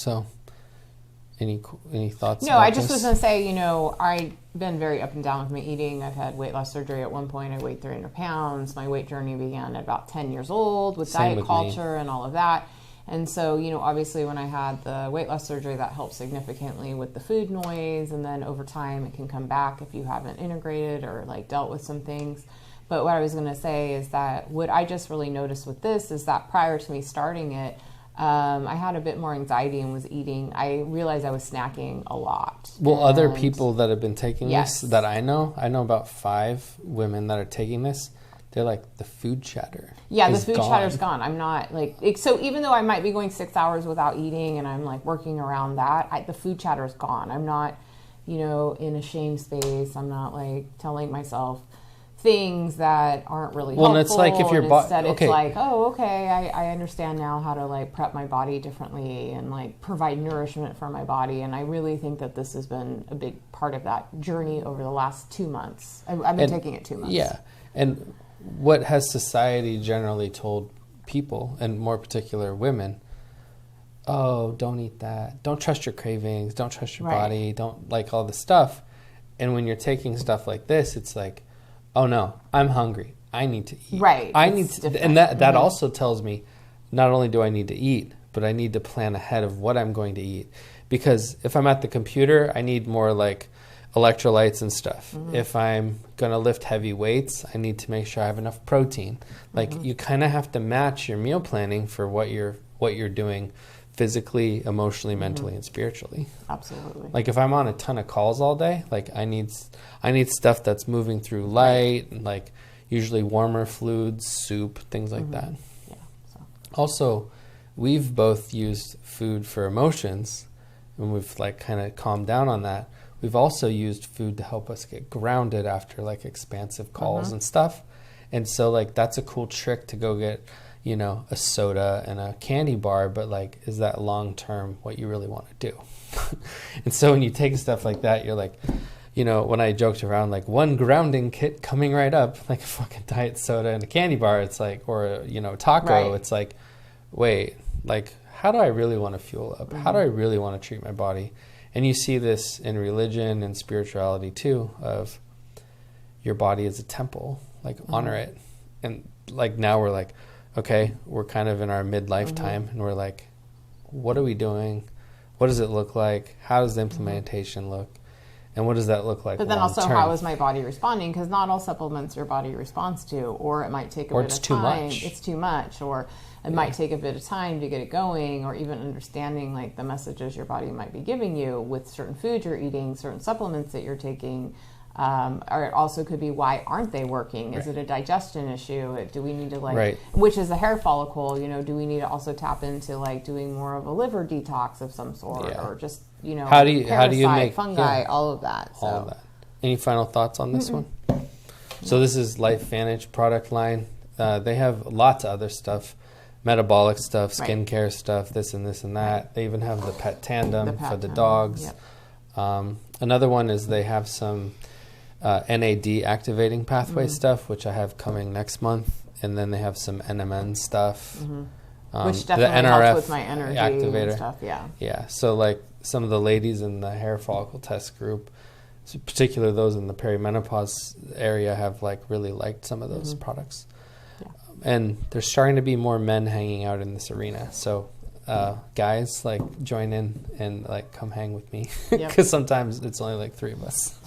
So any thoughts? No, I just was going to say, I've been very up and down with my eating. I've had weight loss surgery at one point. I weighed 300 pounds. My weight journey began at about 10 years old with diet culture and all of that. And so, obviously when I had the weight loss surgery, that helped significantly with the food noise. And then over time, it can come back if you haven't integrated or dealt with some things. But what I was going to say is that what I just really noticed with this is that prior to me starting it, I had a bit more anxiety and was eating. I realized I was snacking a lot. Well, other people that have been taking this that I know about 5 women that are taking this. They're like, the food chatter. Yeah, the food chatter's gone. I'm not so even though I might be going 6 hours without eating and I'm working around that, the food chatter's gone. I'm not, in a shame space. I'm not telling myself things that aren't really helpful. Well, it's like if your body... Instead, it's like, oh, okay, I understand now how to prep my body differently and provide nourishment for my body. And I really think that this has been a big part of that journey over the last 2 months. I've been taking it 2 months. Yeah. And what has society generally told people, and more particular women? Oh, don't eat that. Don't trust your cravings. Don't trust your body. Don't all this stuff. And when you're taking stuff like this, it's like, oh no, I'm hungry. I need to eat. Right. I need to, and that also tells me not only do I need to eat, but I need to plan ahead of what I'm going to eat. Because if I'm at the computer, I need more electrolytes and stuff. If I'm going to lift heavy weights, I need to make sure I have enough protein. You kind of have to match your meal planning for what you're doing physically, emotionally, mentally, and spiritually. Absolutely. If I'm on a ton of calls all day, I need stuff that's moving through light, and usually warmer fluids, soup, things like that. Yeah. So. Also, we've both used food for emotions, and we've kind of calmed down on that. We've also used food to help us get grounded after expansive calls and stuff. And so that's a cool trick to go get, a soda and a candy bar, but is that long term what you really want to do? And so when you take stuff like that, you're when I joked around, one grounding kit coming right up, a fucking diet soda and a candy bar, it's or a taco, it's wait, how do I really want to fuel up? How do I really want to treat my body? And you see this in religion and spirituality too, of your body is a temple, honor it. And now we're okay, we're kind of in our midlife time, and we're what are we doing? What does it look like? How does the implementation look? And what does that look like? But then also, how is my body responding? Because not all supplements your body responds to, or it might take a bit of time. It's too much, or it might take a bit of time to get it going, or even understanding the messages your body might be giving you with certain foods you're eating, certain supplements that you're taking. Or it also could be, why aren't they working? Is it a digestion issue? Do we need to which is a hair follicle, do we need to also tap into doing more of a liver detox of some sort, or just, how do you make fungi, all of that. All of that. Any final thoughts on this one? So this is LifeVantage product line. They have lots of other stuff, metabolic stuff, skincare stuff, this and this and that. They even have the Pet Tandem for the dogs. Yep. Another one is they have some NAD activating pathway stuff, which I have coming next month, and then they have some NMN stuff, which definitely helps with my energy activator and stuff. Yeah. So some of the ladies in the hair follicle test group, so particularly those in the perimenopause area, have really liked some of those products. Yeah. And there's starting to be more men hanging out in this arena. So guys, join in and come hang with me, because sometimes it's only 3 of us.